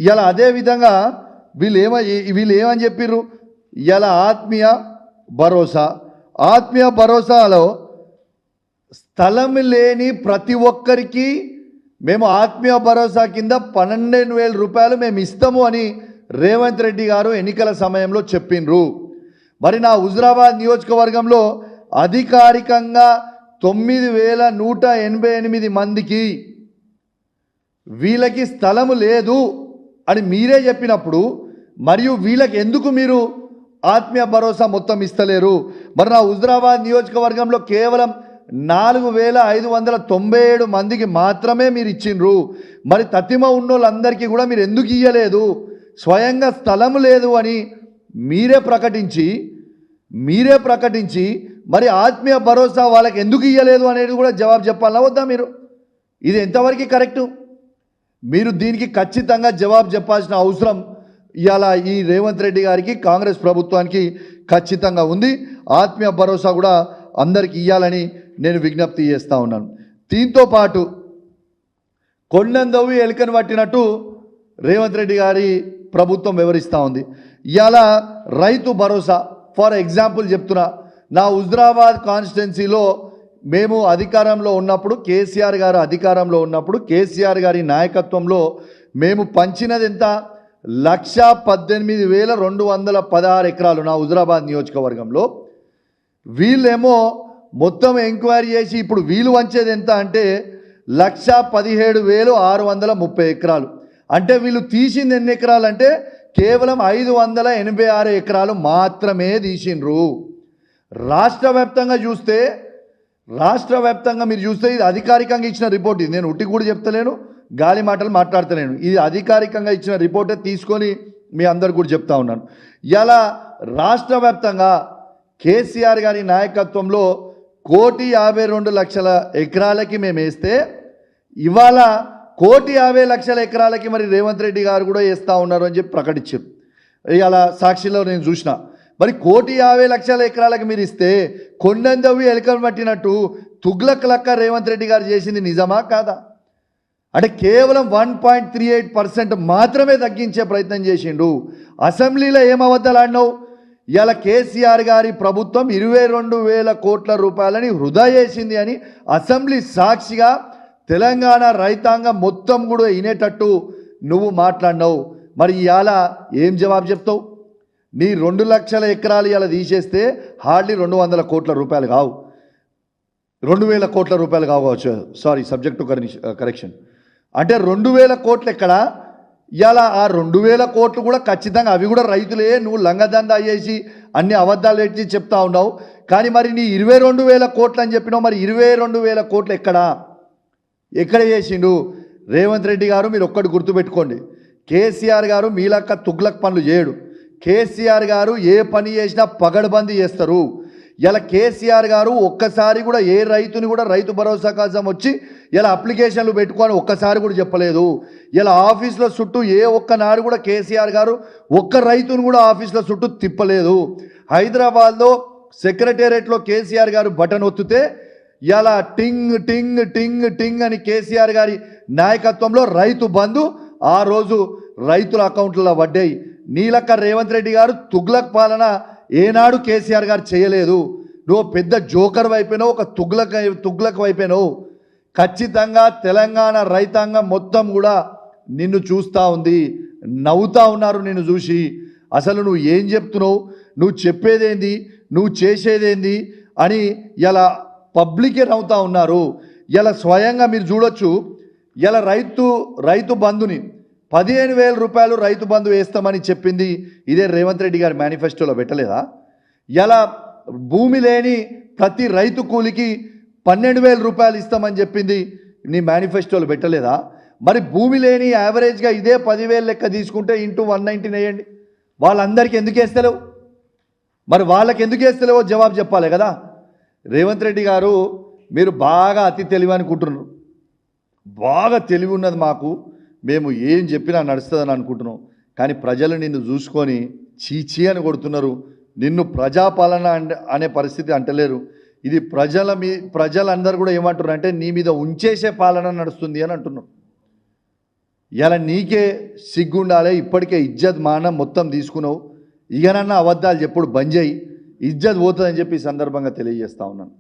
ఇలా అదే విధంగా వీళ్ళు ఏమని చెప్పిర్రు, ఇలా ఆత్మీయ భరోసాలో స్థలం లేని ప్రతి ఒక్కరికి మేము ఆత్మీయ భరోసా కింద 12,000 రూపాయలు మేము ఇస్తాము అని రేవంత్ రెడ్డి గారు ఎన్నికల సమయంలో చెప్పిండ్రు. మరి నా హుజురాబాద్ నియోజకవర్గంలో అధికారికంగా 9,188 మందికి వీళ్ళకి స్థలము లేదు అని మీరే చెప్పినప్పుడు మరియు వీళ్ళకి ఎందుకు మీరు ఆత్మీయ భరోసా మొత్తం ఇస్తలేరు? మరి నా హుజురాబాద్ నియోజకవర్గంలో కేవలం 4,597 మందికి మాత్రమే మీరు ఇచ్చిండ్రు. మరి తతిమ ఉన్నోళ్ళందరికీ కూడా మీరు ఎందుకు ఇయ్యలేదు? స్వయంగా స్థలం లేదు అని మీరే ప్రకటించి మరి ఆత్మీయ భరోసా వాళ్ళకి ఎందుకు ఇయ్యలేదు అనేది కూడా జవాబు చెప్పాలా వద్దా మీరు? ఇది ఎంతవరకు కరెక్టు? మీరు దీనికి ఖచ్చితంగా జవాబు చెప్పాల్సిన అవసరం ఇవాళ ఈ రేవంత్ రెడ్డి గారికి, కాంగ్రెస్ ప్రభుత్వానికి ఖచ్చితంగా ఉంది. ఆత్మీయ భరోసా కూడా అందరికి ఇవ్వాలని నేను విజ్ఞప్తి చేస్తూ ఉన్నాను. దీంతో పాటు కొండందవి ఎలుకను పట్టినట్టు రేవంత్ రెడ్డి గారి ప్రభుత్వం వివరిస్తూ ఉంది. ఇవాళ రైతు భరోసా ఫర్ ఎగ్జాంపుల్ చెప్తున్నా, నా హుజురాబాద్ కాన్స్టిట్యున్సీలో మేము అధికారంలో ఉన్నప్పుడు, కేసీఆర్ గారు అధికారంలో ఉన్నప్పుడు, కేసీఆర్ గారి నాయకత్వంలో మేము పంచినది ఎంత? 1,18,216 ఎకరాలు నా హుజురాబాద్ నియోజకవర్గంలో. వీళ్ళేమో మొత్తం ఎంక్వైరీ చేసి ఇప్పుడు వీళ్ళు వంచేది ఎంత అంటే 1,17,630 ఎకరాలు. అంటే వీళ్ళు తీసింది ఎన్ని ఎకరాలు అంటే కేవలం 586 ఎకరాలు మాత్రమే తీసిండ్రు. రాష్ట్ర వ్యాప్తంగా మీరు చూస్తే ఇది అధికారికంగా ఇచ్చిన రిపోర్ట్. ఇది నేను ఉట్టి కూడా చెప్తలేను, గాలి మాటలు మాట్లాడతలేను. ఇది అధికారికంగా ఇచ్చిన రిపోర్టే తీసుకొని మీ అందరు కూడా చెప్తా ఉన్నాను. ఇలా రాష్ట్ర వ్యాప్తంగా కేసీఆర్ గారి నాయకత్వంలో 1,52,00,000 ఎకరాలకి మేము వేస్తే ఇవాళ 1,50,00,000 ఎకరాలకి మరి రేవంత్ రెడ్డి గారు కూడా వేస్తూ ఉన్నారు అని చెప్పి ప్రకటించారు. ఇలా సాక్షిలో నేను చూసిన. మరి 1,50,00,000 ఎకరాలకు మీరు ఇస్తే కొండందవి ఎలుకలు పట్టినట్టు తుగ్లక్ లక్క రేవంత్ రెడ్డి గారు చేసింది నిజమా కాదా? అంటే కేవలం 1.38% మాత్రమే తగ్గించే ప్రయత్నం చేసిండు. అసెంబ్లీలో ఏం అబద్ధాలు ఆడినావు? ఇలా కేసీఆర్ గారి ప్రభుత్వం 22,000 కోట్ల రూపాయలని వృధా చేసింది అని అసెంబ్లీ సాక్షిగా తెలంగాణ రైతాంగం మొత్తం కూడా వినేటట్టు నువ్వు మాట్లాడినావు. మరి ఇవాళ ఏం జవాబు చెప్తావు? నీ 2 లక్షల ఎకరాలు ఇలా తీసేస్తే హార్డ్లీ 200 కోట్ల రూపాయలు కావు, 2,000 కోట్ల రూపాయలు కావచ్చు. Sorry, subject correction. అంటే 2,000 కోట్లు ఎక్కడ? ఇవాళ ఆ 2,000 కోట్లు కూడా ఖచ్చితంగా అవి కూడా రైతులే. నువ్వు లంగదంద అయ్యేసి అన్ని అబద్ధాలు పెట్టి చెప్తా ఉన్నావు. కానీ మరి నీ 22,000 కోట్లు అని చెప్పినావు. మరి 22,000 కోట్లు ఎక్కడ చేసిండు రేవంత్ రెడ్డి గారు? మీరు ఒక్కటి గుర్తుపెట్టుకోండి, కేసీఆర్ గారు మీలక్క తుగ్లక్ పనులు చేయడు. కేసీఆర్ గారు ఏ పని చేసినా పగడబందీ చేస్తారు. ఇలా కేసీఆర్ గారు ఒక్కసారి కూడా ఏ రైతుని కూడా రైతు భరోసా కోసం వచ్చి ఇలా అప్లికేషన్లు పెట్టుకొని ఒక్కసారి కూడా చెప్పలేదు. ఇలా ఆఫీసుల చుట్టూ ఏ ఒక్కనాడు కూడా కేసీఆర్ గారు ఒక్క రైతుని కూడా ఆఫీసుల చుట్టూ తిప్పలేదు. హైదరాబాద్లో సెక్రటేరియట్లో కేసీఆర్ గారు బటన్ ఒత్తితే ఇలా టింగ్ టింగ్ టింగ్ టింగ్ అని కేసీఆర్ గారి నాయకత్వంలో రైతు బంధు ఆ రోజు రైతుల అకౌంట్లలో పడ్డాయి. నీలక్క రేవంత్ రెడ్డి గారు తుగ్లక్ పాలన ఏనాడు కేసీఆర్ గారు చేయలేదు. నువ్వు పెద్ద జోకర్ వైపోయినావు, ఒక తుగ్లక్ వైపోయినావు. ఖచ్చితంగా తెలంగాణ రైతాంగం మొత్తం కూడా నిన్ను చూస్తూ ఉంది, నవ్వుతూ ఉన్నారు నిన్ను చూసి. అసలు నువ్వు ఏం చెప్తున్నావు, నువ్వు చెప్పేదేంది, నువ్వు చేసేదేంది అని ఇలా పబ్లికే నవ్వుతూ ఉన్నారు. ఇలా స్వయంగా మీరు చూడొచ్చు, ఇలా రైతు బంధుని 15,000 రూపాయలు రైతు బంధు వేస్తామని చెప్పింది ఇదే రేవంత్ రెడ్డి గారి మేనిఫెస్టోలో పెట్టలేదా? ఇలా భూమి లేని ప్రతి రైతు కూలికి 12,000 రూపాయలు ఇస్తామని చెప్పింది నీ మేనిఫెస్టోలో పెట్టలేదా? మరి భూమి లేని యావరేజ్గా ఇదే 10,000 లెక్క తీసుకుంటే ఇంటూ 119 వేయండి. వాళ్ళందరికీ ఎందుకు వేస్తలేవు? మరి వాళ్ళకి ఎందుకు వేస్తలేవో జవాబు చెప్పాలి కదా. రేవంత్ రెడ్డి గారు, మీరు బాగా అతి తెలివి అనుకుంటున్నారు. బాగా తెలివి ఉన్నది మాకు, మేము ఏం చెప్పినా నడుస్తుందని అనుకుంటున్నాం. కానీ ప్రజలు నిన్ను చూసుకొని చీచీ అని కొడుతున్నారు. నిన్ను ప్రజాపాలన అనే పరిస్థితి అంటలేరు. ఇది ప్రజలందరూ కూడా ఏమంటున్నారు అంటే నీ మీద ఉంచేసే పాలన నడుస్తుంది అని అంటున్నారు. ఇలా నీకే సిగ్గుండాలి, ఇప్పటికే ఇజ్జత్ మానం మొత్తం తీసుకున్నావు, ఇకనన్నా అబద్ధాలు చెప్పుడు బంద్ చేయి, ఇజ్జత్ పోతుందని చెప్పి ఈ సందర్భంగా తెలియజేస్తా ఉన్నాను.